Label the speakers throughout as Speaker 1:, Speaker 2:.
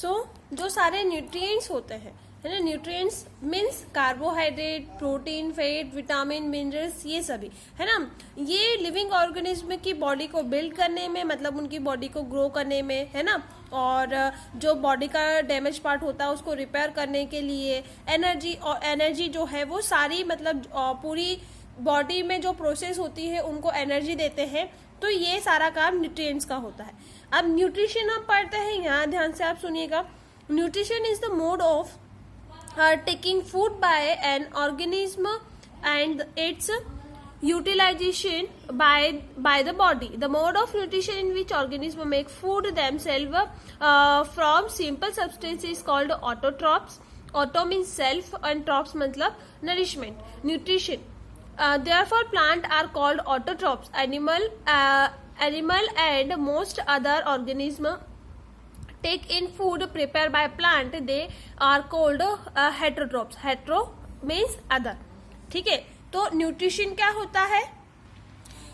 Speaker 1: जो सारे न्यूट्रिएंट्स होते हैं, है ना, nutrients means carbohydrate, protein, fat, vitamin, minerals, ये सभी, है ना, ये लिविंग ऑर्गेनिज्म की बॉडी को बिल्ड करने में, मतलब उनकी बॉडी को ग्रो करने में, है ना, और जो बॉडी का डैमेज पार्ट होता है उसको रिपेयर करने के लिए, एनर्जी, और एनर्जी जो है वो सारी, मतलब पूरी बॉडी में जो प्रोसेस होती है उनको एनर्जी देते हैं। तो ये सारा काम न्यूट्रिएंट्स का होता है। अब न्यूट्रिशन हम पढ़ते हैं, यहाँ ध्यान से आप सुनिएगा। Nutrition is the mode of taking food by an organism and its utilization by the body. The mode of nutrition in which organisms make food themselves from simple substances is called autotrophs. Auto means self and trophs matlab nourishment, nutrition. Therefore plant are called autotrophs. Animal and most other organisms take in food prepared by plant, they are called heterotrophs. hetero means other, ठीक है। तो nutrition क्या होता है?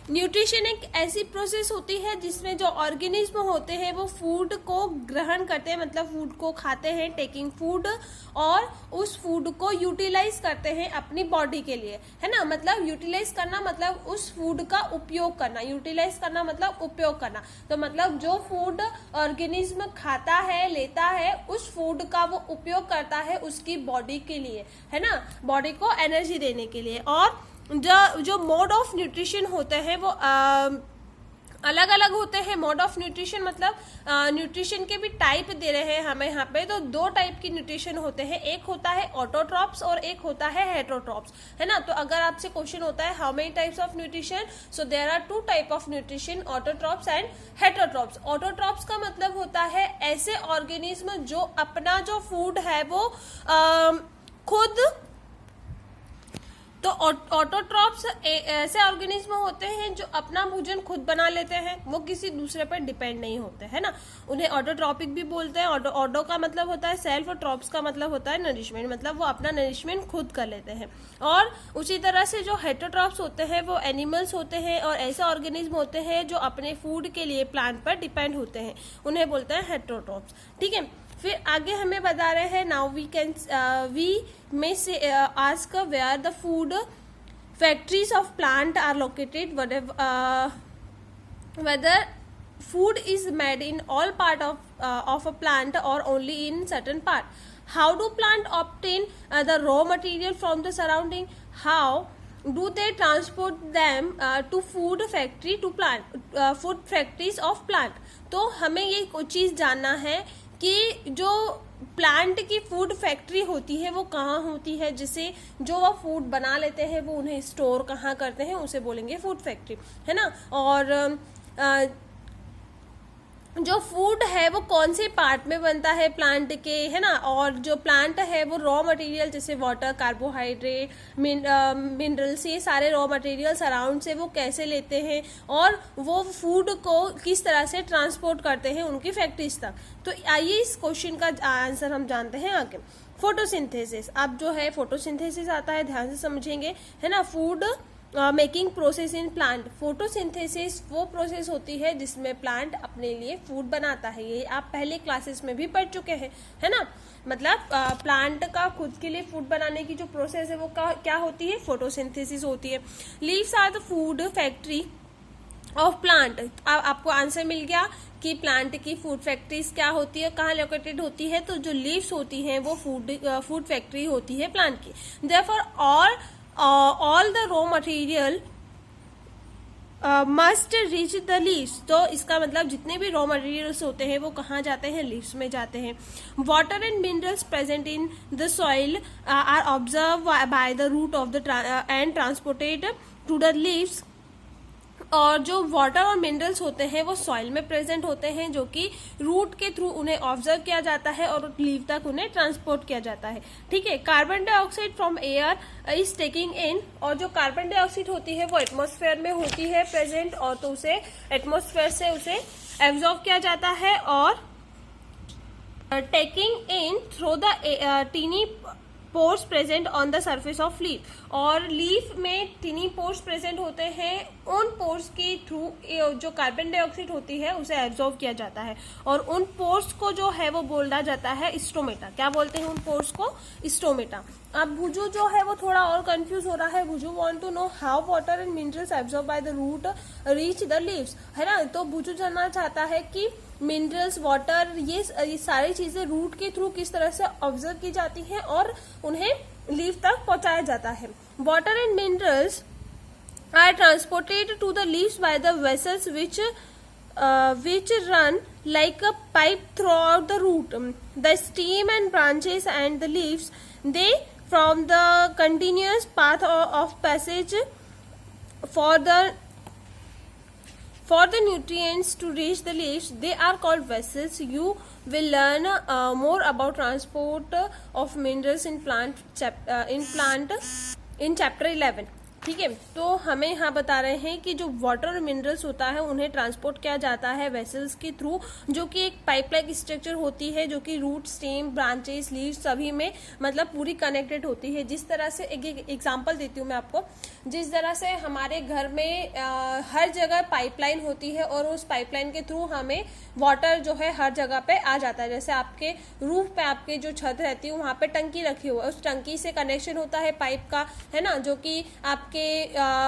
Speaker 1: Nutrition एक ऐसी process होती है जिसमें जो ऑर्गेनिज्म होते हैं वो फूड को ग्रहण करते हैं, मतलब फूड को खाते हैं, टेकिंग फूड, और उस फूड को यूटिलाइज करते हैं अपनी बॉडी के लिए, है ना। मतलब यूटिलाइज करना मतलब उस फूड का उपयोग करना, यूटिलाइज करना मतलब उपयोग करना। तो मतलब जो फूड ऑर्गेनिज्म खाता है, लेता है, उस फूड का वो उपयोग करता है उसकी बॉडी के लिए, है ना, बॉडी को एनर्जी देने के लिए। और जो मोड ऑफ न्यूट्रिशन होते हैं वो अलग अलग होते हैं। मोड ऑफ न्यूट्रिशन मतलब न्यूट्रिशन के भी टाइप दे रहे हैं हमें यहाँ पे। तो दो टाइप की न्यूट्रिशन होते हैं, एक होता है ऑटोट्रॉप्स और एक होता है हेटरोट्रॉप्स, है ना। तो अगर आपसे क्वेश्चन होता है how many types of nutrition, so there are two type of nutrition, autotrophs and heterotrophs. Autotrophs का मतलब होता है ऐसे ऑर्गेनिज्म जो अपना जो फूड है वो खुद, तो ऑटोट्रॉप्स ऐसे ऑर्गेनिज्म होते हैं जो अपना भोजन खुद बना लेते हैं, वो किसी दूसरे पर डिपेंड नहीं होते, है ना। उन्हें ऑटोट्रॉपिक भी बोलते हैं। ऑटो का मतलब होता है सेल्फ और ट्रॉप्स का मतलब होता है नरिशमेंट, मतलब वो अपना नरिशमेंट खुद कर लेते हैं। और उसी तरह से जो हेटरोट्रॉप्स होते हैं वो एनिमल्स होते हैं और ऐसे ऑर्गेनिज्म होते हैं जो अपने फूड के लिए प्लांट पर डिपेंड होते हैं, उन्हें बोलते हैं हेटरोट्रॉप्स, ठीक है। फिर आगे हमें बता रहे हैं now we may say ask where the food factories of plant are located, whether food is made in all part of a plant or only in certain part. How do plant obtain the raw material from the surrounding? How do they transport them to food factory to plant food factories of plant? तो हमें ये कुछ चीज जानना है कि जो plant की फूड फैक्ट्री होती है वो कहाँ होती है, जिसे जो वो फूड बना लेते हैं वो उन्हें स्टोर कहाँ करते हैं, उसे बोलेंगे फूड फैक्ट्री, है ना। और जो फूड है वो कौन से पार्ट में बनता है प्लांट के, है ना। और जो प्लांट है वो रॉ मटेरियल जैसे वाटर, कार्बोहाइड्रेट, मिनरल्स, ये सारे रॉ मटेरियल अराउंड से वो कैसे लेते हैं और वो फूड को किस तरह से ट्रांसपोर्ट करते हैं उनकी फैक्ट्रीज तक। तो आइए इस क्वेश्चन का आंसर हम जानते हैं आगे। फोटोसिंथेसिस, अब जो है फोटोसिंथेसिस आता है, ध्यान से समझेंगे, है ना। Food making process in plant. Photosynthesis वो प्रोसेस होती है जिसमें प्लांट अपने लिए फूड बनाता है। ये आप पहले क्लासेस में भी पढ़ चुके हैं, है ना। मतलब प्लांट का खुद के लिए फूड बनाने की जो प्रोसेस है वो क्या होती है, फोटोसिंथेसिस होती है। Leaves are the food factory of plant. अब आपको आंसर मिल गया कि प्लांट की फूड फैक्ट्रीज क्या होती है, कहाँ लोकेटेड होती है। तो जो लीव्स होती हैं वो फूड फैक्ट्री होती है प्लांट की। Therefore all the raw material must reach the leaves। तो इसका मतलब जितने भी रॉ मटेरियल्स होते हैं वो कहाँ जाते हैं, लीव्स में जाते हैं। Water and minerals present in the soil are observe by the root of the and transported to the leaves. और जो वाटर और मिनरल्स होते हैं वो सॉइल में प्रेजेंट होते हैं, जो कि रूट के थ्रू उन्हें ऑब्जर्व किया जाता है और लीव तक उन्हें ट्रांसपोर्ट किया जाता है, ठीक है। Carbon dioxide from air is taking in, और जो कार्बन डाइऑक्साइड होती है वो एटमॉस्फेयर में होती है प्रेजेंट, और तो उसे एटमॉस्फेयर से उसे एब्जॉर्ब किया जाता है और taking in through the tiny pores present on the surface of leaf, और लीफ में टिनी पोर्स प्रेजेंट होते हैं। उन पोर्स के थ्रू जो कार्बन डाइऑक्साइड होती है उसे एब्जॉर्ब किया जाता है, और उन पोर्स को जो है वो बोला जाता है स्टोमेटा। क्या बोलते हैं उन पोर्स को? स्टोमेटा। अब भुजू जो है वो थोड़ा और कंफ्यूज हो रहा है। भुजू want to know how water and minerals absorb by the root reach the leaves, है ना। तो भुजू जानना चाहता है कि मिनरल्स, वाटर, ये सारी चीजें रूट के थ्रू किस तरह से ऑब्जर्व की जाती हैं और उन्हें लीफ तक पहुंचाया जाता है। Water and minerals are transported to the leaves by the vessels which run like a pipe throughout the root. The stem and branches and the leaves, they from the continuous path of passage for the nutrients to reach the leaves, they are called vessels. You will learn more about transport of minerals in chapter 11. ठीक है, तो हमें यहाँ बता रहे हैं कि जो वाटर और मिनरल्स होता है उन्हें ट्रांसपोर्ट किया जाता है वेसल्स के थ्रू, जो कि एक पाइप लाइक स्ट्रक्चर होती है, जो कि रूट, स्टेम, ब्रांचेस, लीव्स सभी में मतलब पूरी कनेक्टेड होती है। जिस तरह से एक एग्जांपल देती हूँ मैं आपको, जिस तरह से हमारे घर में हर जगह पाइपलाइन होती है और उस पाइपलाइन के थ्रू हमें वाटर जो है हर जगह पे आ जाता है। जैसे आपके रूफ पे आपके जो छत रहती है वहां पे टंकी रखी हुई है, उस टंकी से कनेक्शन होता है पाइप का, है ना, जो कि आपके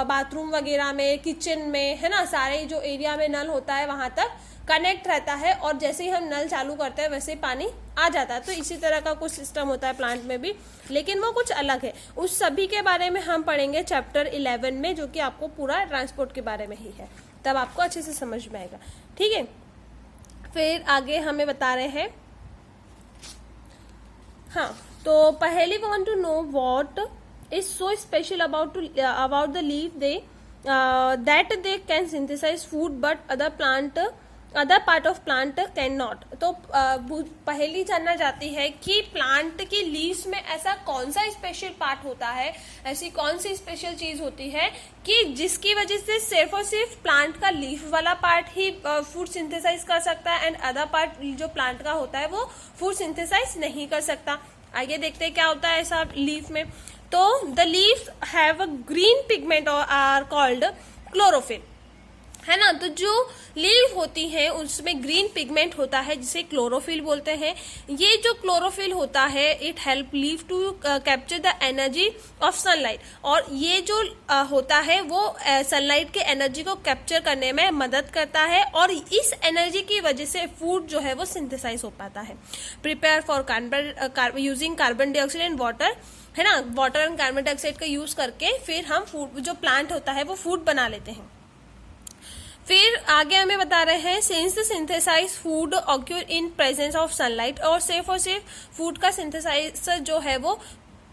Speaker 1: बाथरूम वगैरह में, किचन में, है ना, सारे जो एरिया में नल होता है वहां तक कनेक्ट रहता है, और जैसे ही हम नल चालू करते हैं वैसे ही पानी आ जाता है। तो इसी तरह का कुछ सिस्टम होता है प्लांट में भी, लेकिन वो कुछ अलग है। उस सभी के बारे में हम पढ़ेंगे चैप्टर 11 में, जो कि आपको पूरा ट्रांसपोर्ट के बारे में ही है, तब आपको अच्छे से समझ में आएगा। ठीक है, फिर आगे हमें बता रहे हैं, हाँ, तो पहली want to know what is so special about the leaf that they can synthesize food but other part of plant can not. तो पहली जानना चाहती है कि प्लांट की लीव्स में ऐसा कौन सा स्पेशल पार्ट होता है, ऐसी कौन सी स्पेशल चीज होती है कि जिसकी वजह से सिर्फ और सिर्फ प्लांट का लीफ वाला पार्ट ही फूड सिंथेसाइज कर सकता है एंड अदर पार्ट जो प्लांट का होता है वो फूड सिंथेसाइज नहीं कर सकता। आगे देखते हैं क्या होता है ऐसा लीफ में। तो the leaves have a green pigment और आर कॉल्ड क्लोरोफिल, है ना। तो जो लीफ होती है उसमें ग्रीन पिगमेंट होता है जिसे क्लोरोफिल बोलते हैं। ये जो क्लोरोफिल होता है it help leaf to capture the energy of sunlight, और ये जो होता है वो सनलाइट के एनर्जी को कैप्चर करने में मदद करता है, और इस एनर्जी की वजह से फूड जो है वो सिंथेसाइज हो पाता है। Prepare for using carbon dioxide and water, है ना, वाटर एंड कार्बन डाइऑक्साइड का यूज करके फिर हम फूड, जो प्लांट होता है वो फूड बना लेते हैं। फिर आगे हमें बता रहे हैं since the synthesize food occur in presence of sunlight, और सिर्फ फूड का सिंथेसाइज जो है वो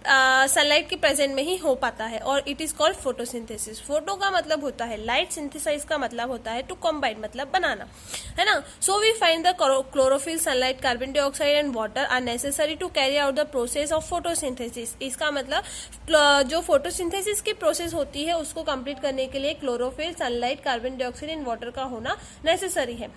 Speaker 1: सनलाइट के प्रेजेंट में ही हो पाता है, और it is called photosynthesis. Photo का मतलब होता है लाइट, सिंथेसाइज का मतलब होता है टू कॉम्बाइन, मतलब बनाना, है ना। So we find the chlorophyll, sunlight, carbon dioxide and water are necessary to carry out the process of photosynthesis. इसका मतलब जो फोटोसिंथेसिस की प्रोसेस होती है उसको कंप्लीट करने के लिए chlorophyll, sunlight, carbon dioxide and water का होना नेसेसरी है।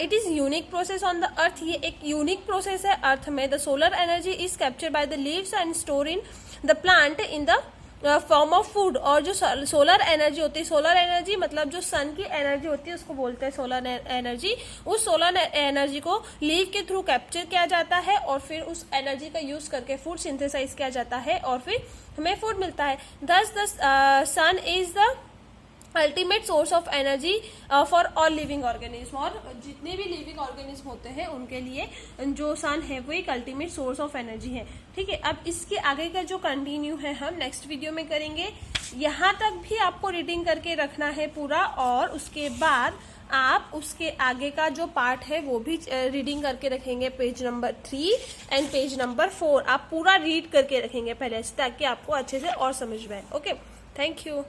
Speaker 1: It is unique process on the earth, ये एक यूनिक प्रोसेस है अर्थ में। The solar energy is captured by the leaves and store in the plant in the form of food. और जो solar energy होती है, सोलर एनर्जी मतलब जो सन की एनर्जी होती है उसको बोलते हैं सोलर एनर्जी। उस सोलर एनर्जी को लीफ के थ्रू कैप्चर किया जाता है और फिर उस एनर्जी का यूज करके फूड सिंथेसाइज किया जाता है और फिर हमें फूड मिलता है। thus the sun is the ultimate source of energy for all living organism, और जितने भी लिविंग ऑर्गेनिज्म होते हैं उनके लिए जो सन है वो एक अल्टीमेट सोर्स ऑफ एनर्जी है। ठीक है, अब इसके आगे का जो कंटिन्यू है हम नेक्स्ट वीडियो में करेंगे। यहाँ तक भी आपको रीडिंग करके रखना है पूरा, और उसके बाद आप उसके आगे का जो पार्ट है वो भी रीडिंग करके रखेंगे, page number 3 and page number 4 आप पूरा रीड करके रखेंगे पहले से, ताकि आपको अच्छे से और समझ में आए। Okay, thank you.